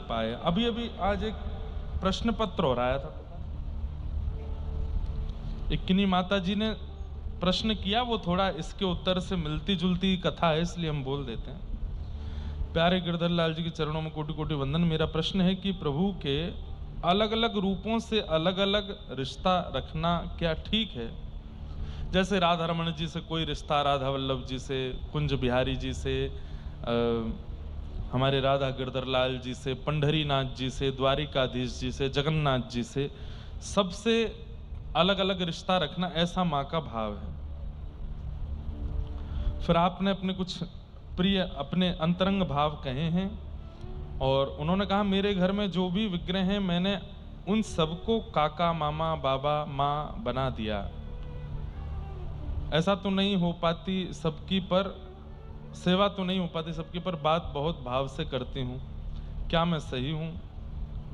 पाए। अभी अभी आज एक प्रश्न पत्र हो रहा था, एक किन्हीं माता जी ने प्रश्न किया, वो थोड़ा इसके उत्तर से मिलती जुलती कथा है, इसलिए हम बोल देते हैं। प्यारे गिरधर लाल जी के चरणों में कोटि कोटि वंदन। मेरा प्रश्न है कि प्रभु के अलग अलग रूपों से अलग अलग रिश्ता रखना क्या ठीक है? जैसे राधा रमण जी से कोई रिश्ता, राधा वल्लभ जी से, कुंज बिहारी जी से, हमारे राधा गिरधर लाल जी से, पंढरी नाथ जी से, द्वारिकाधीश जी से, जगन्नाथ जी से, सबसे अलग अलग रिश्ता रखना, ऐसा माँ का भाव है। फिर आपने अपने कुछ प्रिय, अपने अंतरंग भाव कहे हैं, और उन्होंने कहा मेरे घर में जो भी विग्रह हैं मैंने उन सबको काका, मामा, बाबा, माँ बना दिया। ऐसा तो नहीं हो पाती सबकी, पर सेवा तो नहीं हो पाती सबकी, पर बात बहुत भाव से करती हूँ। क्या मैं सही हूँ?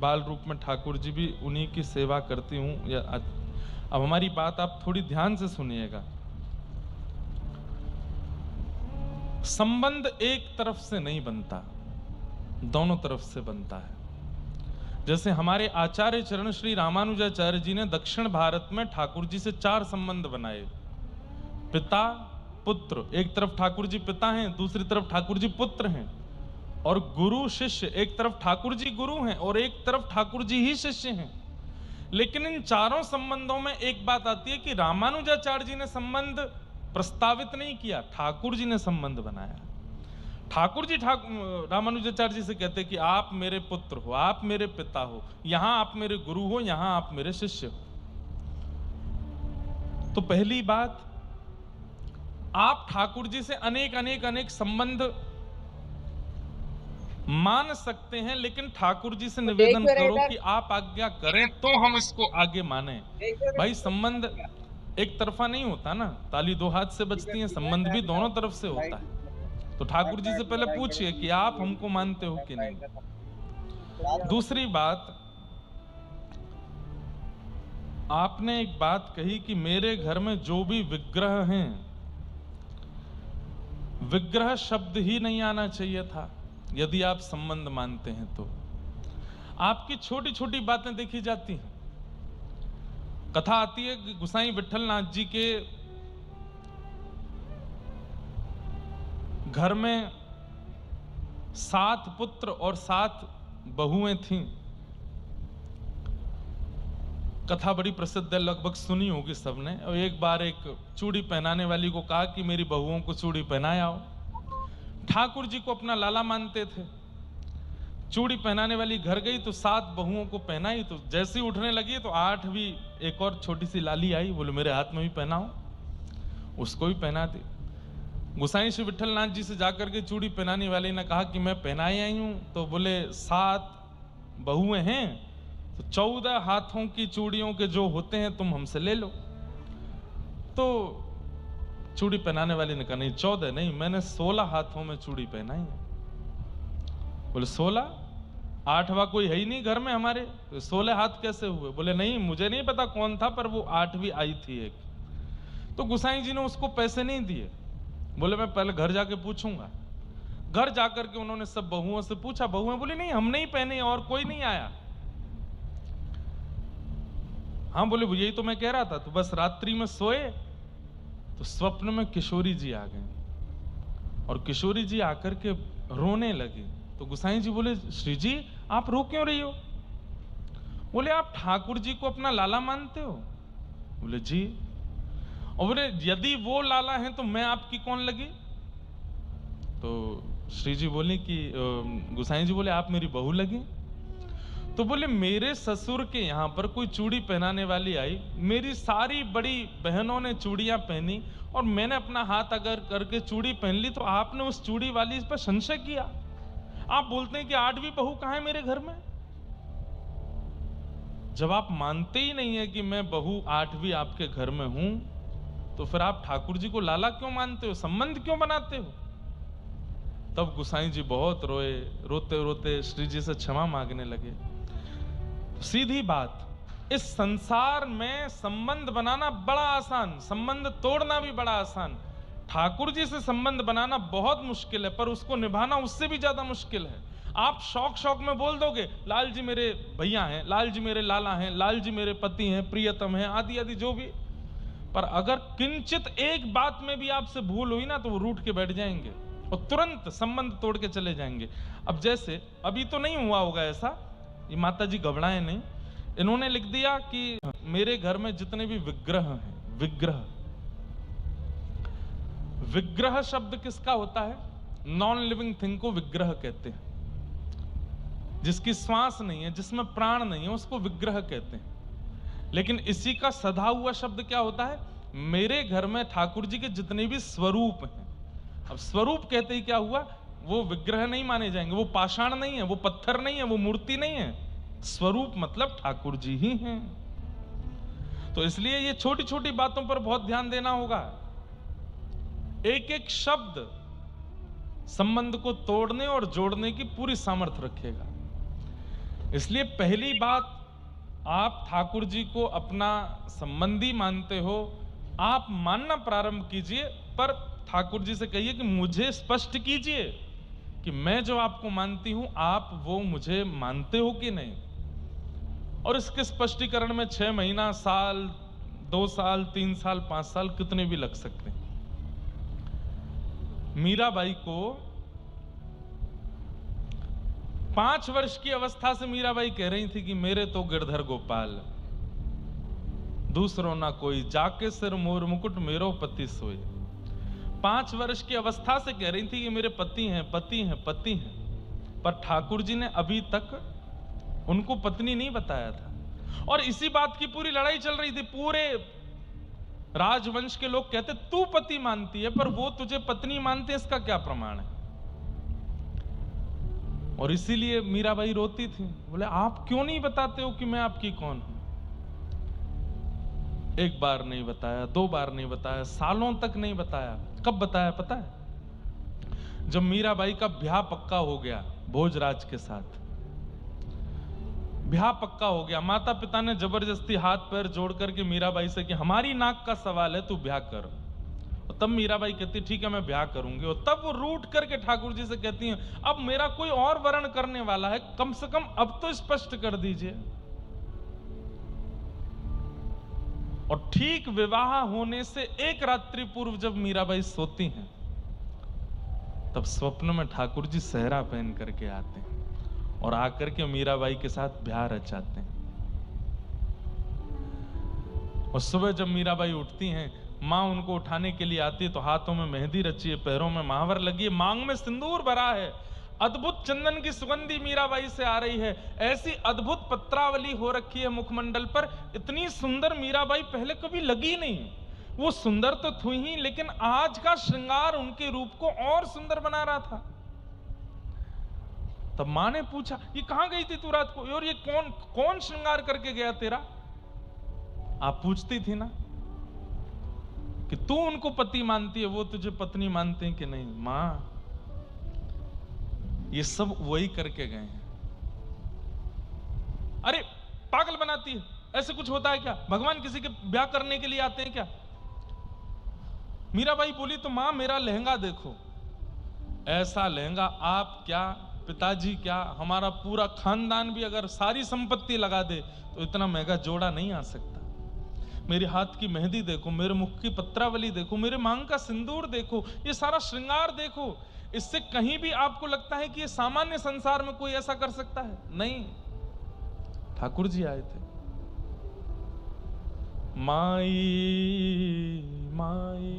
बाल रूप में ठाकुर जी भी उन्हीं की सेवा करती हूँ या? अब हमारी बात आप थोड़ी ध्यान से सुनिएगा। संबंध एक तरफ से नहीं बनता, दोनों तरफ से बनता है। जैसे हमारे आचार्य चरण श्री रामानुजाचार्य जी ने दक्षिण भारत में ठाकुर जी से 4 संबंध बनाए। पिता पुत्र, एक तरफ ठाकुर जी पिता हैं, दूसरी तरफ ठाकुर जी पुत्र हैं, और गुरु शिष्य, एक तरफ ठाकुर जी गुरु हैं और एक तरफ ठाकुर जी ही शिष्य हैं। लेकिन इन चारों संबंधों में एक बात आती है कि रामानुजाचार्य जी ने संबंध प्रस्तावित नहीं किया, ठाकुर जी ने संबंध बनाया। ठाकुर जी रामानुजाचार्य जी से कहते कि आप मेरे पुत्र हो, आप मेरे पिता हो, यहां आप मेरे गुरु हो, यहां आप मेरे शिष्य हो। तो पहली बात, आप ठाकुर जी से अनेक अनेक अनेक संबंध मान सकते हैं, लेकिन ठाकुर जी से निवेदन करो कि आप आज्ञा करें तो हम इसको आगे माने। भाई संबंध एक तरफा नहीं होता ना, ताली 2 हाथ से बजती है, संबंध भी दोनों तरफ से होता है। तो ठाकुर जी से पहले पूछिए कि आप हमको मानते हो कि नहीं। दूसरी बात, आपने एक बात कही कि मेरे घर में जो भी विग्रह हैं, विग्रह शब्द ही नहीं आना चाहिए था यदि आप संबंध मानते हैं तो। आपकी छोटी छोटी बातें देखी जाती हैं। कथा आती है कि गुसाई विठल नाथ जी के घर में 7 पुत्र और 7 बहुएं थीं। कथा बड़ी प्रसिद्ध है, लगभग सुनी होगी सबने। और एक बार एक चूड़ी पहनाने वाली को कहा कि मेरी बहुओं को चूड़ी पहनाया हो। ठाकुर जी को अपना लाला मानते थे। चूड़ी पहनाने वाली घर गई तो 7 बहुओं को पहनाई, तो जैसे ही उठने लगी तो 8वीं एक और छोटी सी लाली आई, बोले मेरे हाथ में भी पहनाओ, उसको भी पहना दी। गुसाई श्री विठल नाथ जी से जाकर के चूड़ी पहनाने वाले ने कहा कि मैं पहनाई आई हूं, तो बोले 7 बहुएं हैं तो 14 हाथों की चूड़ियों के जो होते हैं तुम हमसे ले लो। तो चूड़ी पहनाने वाले ने कहा नहीं 14 नहीं, मैंने 16 हाथों में चूड़ी पहनाई है। बोले 16? 8वां कोई है ही नहीं घर में हमारे, तो 16 हाथ कैसे हुए? बोले नहीं, मुझे नहीं पता कौन था, पर वो 8वीं आई थी एक। तो गुसाई जी ने उसको पैसे नहीं दिए, बोले मैं पहले घर जाके पूछूंगा। घर जाकर के उन्होंने सब बहुओं से पूछा, बहुएं बोली नहीं हमने ही पहने और कोई नहीं आया। हाँ बोले यही तो मैं कह रहा था। तो बस रात्रि में सोए तो स्वप्न में किशोरी जी आ गए, और किशोरी जी आकर के रोने लगी। तो गुसाई जी बोले श्री जी आप रो क्यों रही हो? बोले आप ठाकुर जी को अपना लाला मानते हो? बोले जी। और बोले यदि वो लाला हैं तो मैं आपकी कौन लगी? तो श्री जी बोले कि गुसाई जी बोले आप मेरी बहू लगी। तो बोले मेरे ससुर के यहां पर कोई चूड़ी पहनाने वाली आई, मेरी सारी बड़ी बहनों ने चूड़ियां पहनी और मैंने अपना हाथ अगर करके चूड़ी पहन ली, तो आपने उस चूड़ी वाली पर संशय किया। आप बोलते हैं कि 8वीं बहू कहां है मेरे घर में? जब आप मानते ही नहीं है कि मैं बहू 8वीं आपके घर में हूं, तो फिर आप ठाकुर जी को लाला क्यों मानते हो, संबंध क्यों बनाते हो? तब गुसाई जी बहुत रोए, रोते रोते श्री जी से क्षमा मांगने लगे। सीधी बात, इस संसार में संबंध बनाना बड़ा आसान, संबंध तोड़ना भी बड़ा आसान। ठाकुर जी से संबंध बनाना बहुत मुश्किल है, पर उसको निभाना उससे भी ज्यादा मुश्किल है। आप शौक शौक में बोल दोगे लाल जी मेरे भैया हैं, लाल जी मेरे लाला हैं, लाल जी मेरे पति हैं, प्रियतम हैं, आदि आदि जो भी, पर अगर किंचित एक बात में भी आपसे भूल हुई ना तो वो रूठ के बैठ जाएंगे और तुरंत संबंध तोड़ के चले जाएंगे। अब जैसे अभी तो नहीं हुआ होगा ऐसा, ये माता जी घबराए नहीं, इन्होंने लिख दिया कि मेरे घर में जितने भी विग्रह हैं, विग्रह, विग्रह शब्द किसका होता है? नॉन लिविंग थिंग को विग्रह कहते हैं। जिसकी श्वास नहीं है, जिसमें प्राण नहीं है, उसको विग्रह कहते हैं। लेकिन इसी का सधा हुआ शब्द क्या होता है? मेरे घर में ठाकुर जी के जितने भी स्वरूप हैं। अब स्वरूप कहते ही क्या हुआ? वो विग्रह नहीं माने जाएंगे, वो पाषाण नहीं है, वो पत्थर नहीं है, वो मूर्ति नहीं है। स्वरूप मतलब ठाकुर जी ही हैं। तो इसलिए ये छोटी छोटी बातों पर बहुत ध्यान देना होगा। एक एक शब्द संबंध को तोड़ने और जोड़ने की पूरी सामर्थ्य रखेगा। इसलिए पहली बात, आप ठाकुर जी को अपना संबंधी मानते हो, आप मानना प्रारंभ कीजिए, पर ठाकुर जी से कहिए कि मुझे स्पष्ट कीजिए कि मैं जो आपको मानती हूं, आप वो मुझे मानते हो कि नहीं। और इसके स्पष्टीकरण में 6 महीना, साल, 2 साल, 3 साल, 5 साल कितने भी लग सकते हैं। मीराबाई को 5 वर्ष की अवस्था से मीराबाई कह रही थी कि मेरे तो गिरधर गोपाल, दूसरों ना कोई, जाके सिर मोर मुकुट मेरो पति सोए। 5 वर्ष की अवस्था से कह रही थी कि मेरे पति हैं, पति हैं, पति हैं। पर ठाकुर जी ने अभी तक उनको पत्नी नहीं बताया था। और इसी बात की पूरी लड़ाई चल रही थी। पूरे राजवंश के लोग कहते तू पति मानती है, पर वो तुझे पत्नी मानते हैं, इसका क्या प्रमाण है? और इसीलिए मीराबाई रोती थी, बोले आप क्यों नहीं बताते हो कि मैं आपकी कौन हूं? 1 बार नहीं बताया, 2 बार नहीं बताया, सालों तक नहीं बताया। कब बताया पता है? जब मीराबाई का ब्याह पक्का हो गया भोजराज के साथ, ब्याह पक्का हो गया, माता पिता ने जबरदस्ती हाथ पैर जोड़ करके मीराबाई से कि हमारी नाक का सवाल है, तू ब्याह कर। और तब मीराबाई कहती ठीक है मैं ब्याह करूंगी। और तब वो रूठ करके ठाकुर जी से कहती हैं अब मेरा कोई और वर्ण करने वाला है, कम से कम अब तो स्पष्ट कर दीजिए। और ठीक विवाह होने से 1 रात्रि पूर्व जब मीराबाई सोती हैं, तब स्वप्न में ठाकुर जी सेहरा पहन करके आते हैं और आकर के मीराबाई के साथ ब्याह रचाते हैं। और सुबह जब मीराबाई उठती हैं, मां उनको उठाने के लिए आती है तो हाथों में मेहंदी रची है, पैरों में महावर लगी है, मांग में सिंदूर भरा है, अद्भुत चंदन की सुगंधी मीराबाई से आ रही है। ऐसी अद्भुत पत्रावली हो रखी है मुखमंडल पर, इतनी सुंदर मीराबाई पहले कभी लगी नहीं। वो सुंदर तो थी ही, लेकिन आज का श्रृंगार उनके रूप को और सुंदर बना रहा था। तब मां ने पूछा ये कहां गई थी तू रात को, और ये कौन श्रृंगार करके गया तेरा? आप पूछती थी ना कि तू उनको पति मानती है, वो तुझे पत्नी मानते हैं कि नहीं? मां, ये सब वही करके गए हैं। अरे पागल बनाती है, ऐसे कुछ होता है क्या? भगवान किसी के ब्याह करने के लिए आते हैं क्या? मीराबाई बोली तो मां मेरा लहंगा देखो, ऐसा लहंगा आप क्या, पिताजी क्या, हमारा पूरा खानदान भी अगर सारी संपत्ति लगा दे तो इतना महंगा जोड़ा नहीं आ सकता। मेरे हाथ की मेहंदी देखो, मेरे मुख की पत्रावली देखो, मेरे मांग का सिंदूर देखो, ये सारा श्रृंगार देखो। इससे कहीं भी आपको लगता है कि ये सामान्य संसार में कोई ऐसा कर सकता है? नहीं, ठाकुर जी आए थे। माई माई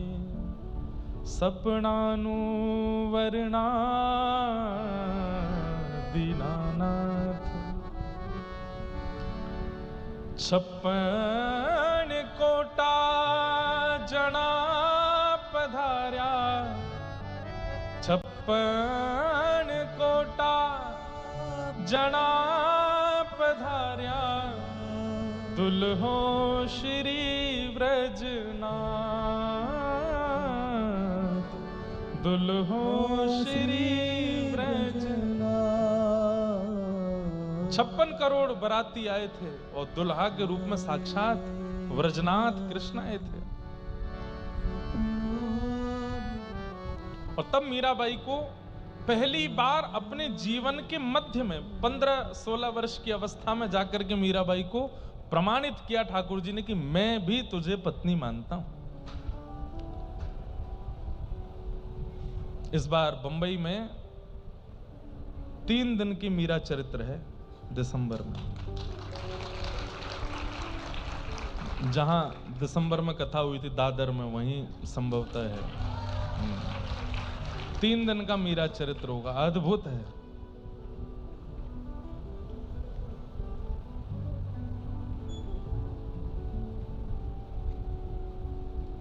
सपनानु वरना दीनानाथ, 56 कोटा जना पधार्या, 56 कोटा जना पधार्या, दुल्हो श्री ब्रजनाथ, दुल्हो श्री ब्रजनाथ। 56 करोड़ बराती आए थे और दुल्हा के रूप में साक्षात व्रजनाथ कृष्ण आए थे। और तब मीराबाई को पहली बार अपने जीवन के मध्य में 15-16 वर्ष की अवस्था में जाकर के मीराबाई को प्रमाणित किया ठाकुर जी ने कि मैं भी तुझे पत्नी मानता हूं। इस बार बंबई में 3 दिन की मीरा चरित्र है दिसंबर में। जहां दिसंबर में कथा हुई थी दादर में, वहीं संभवतः है 3 दिन का मीरा चरित्र होगा। अद्भुत है।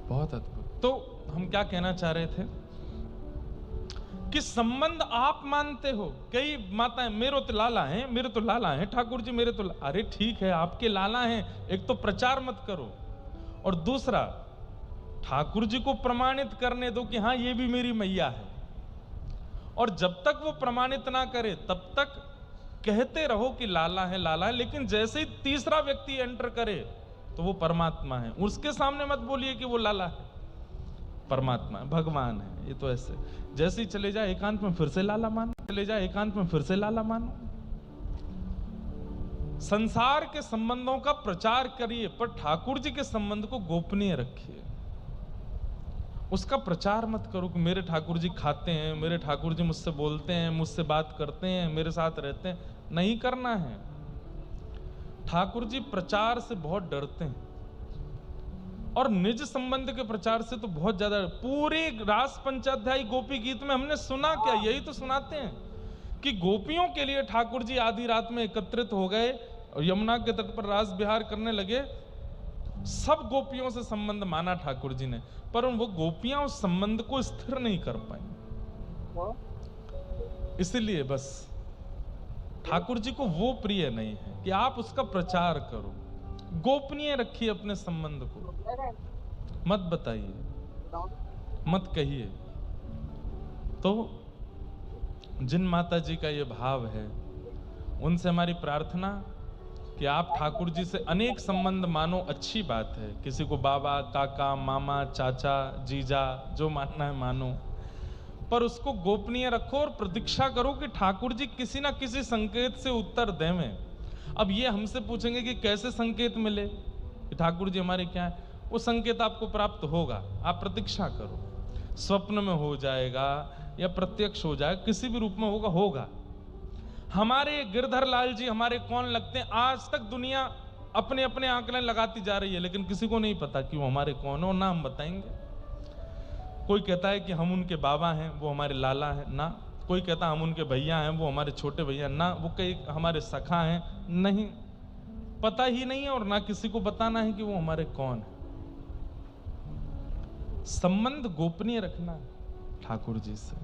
बहुत अद्भुत। तो हम क्या कहना चाह रहे थे कि संबंध आप मानते हो। कई माताएं मेरे तो लाला हैं, मेरे तो लाला हैं ठाकुर जी, मेरे तो अरे ठीक है, आपके लाला हैं, एक तो प्रचार मत करो, और दूसरा ठाकुर जी को प्रमाणित करने दो कि हां ये भी मेरी मैया है। और जब तक वो प्रमाणित ना करे तब तक कहते रहो कि लाला है लाला है, लेकिन जैसे ही तीसरा व्यक्ति एंटर करे तो वो परमात्मा है, उसके सामने मत बोलिए कि वो लाला है, परमात्मा है, भगवान है। ये तो ऐसे जैसे ही चले जाए एकांत में फिर से लाला मानो, चले जाए एकांत में फिर से लाला मानो। संसार के संबंधों का प्रचार करिए, पर ठाकुर जी के संबंध को गोपनीय रखिए। उसका प्रचार मत करो कि मेरे ठाकुर जी खाते हैं, मेरे ठाकुर जी मुझसे बोलते हैं, मुझसे बात करते हैं, मेरे साथ रहते हैं। नहीं करना है। ठाकुर जी प्रचार से बहुत डरते हैं, और निज संबंध के प्रचार से तो बहुत ज्यादा। पूरे रास पंचाध्यायी गोपी गीत में हमने सुना क्या, यही तो सुनाते हैं कि गोपियों के लिए ठाकुर जी आधी रात में एकत्रित हो गए और यमुना के तट पर रास विहार करने लगे। सब गोपियों से संबंध माना ठाकुर जी ने, पर वो गोपियां उस संबंध को स्थिर नहीं कर पाई। इसलिए बस ठाकुर जी को वो प्रिय नहीं है कि आप उसका प्रचार करो। गोपनीय रखिए अपने संबंध को, मत बताइए, मत कहिए। तो जिन माता जी का ये भाव है, उनसे हमारी प्रार्थना कि आप ठाकुर जी से अनेक संबंध मानो, अच्छी बात है। किसी को बाबा, काका, मामा, चाचा, जीजा, जो मानना है मानो, पर उसको गोपनीय रखो और प्रतीक्षा करो कि ठाकुर जी किसी ना किसी संकेत से उत्तर देवें। अब ये हमसे पूछेंगे कि कैसे संकेत मिले कि ठाकुर जी हमारे क्या है, वो संकेत आपको प्राप्त होगा। आप प्रतीक्षा करो, स्वप्न में हो जाएगा या प्रत्यक्ष हो जाएगा, किसी भी रूप में होगा होगा। हमारे गिरधर लाल जी हमारे कौन लगते हैं, आज तक दुनिया अपने अपने आंकड़े लगाती जा रही है, लेकिन किसी को नहीं पता कि वो हमारे कौन हो, ना हम बताएंगे। कोई कहता है कि हम उनके बाबा हैं, वो हमारे लाला हैं, ना। कोई कहता है हम उनके भैया हैं, वो हमारे छोटे भैया, ना। वो कई हमारे सखा हैं, नहीं, पता ही नहीं है, और ना किसी को बताना है कि वो हमारे कौन है। संबंध गोपनीय रखना ठाकुर जी से।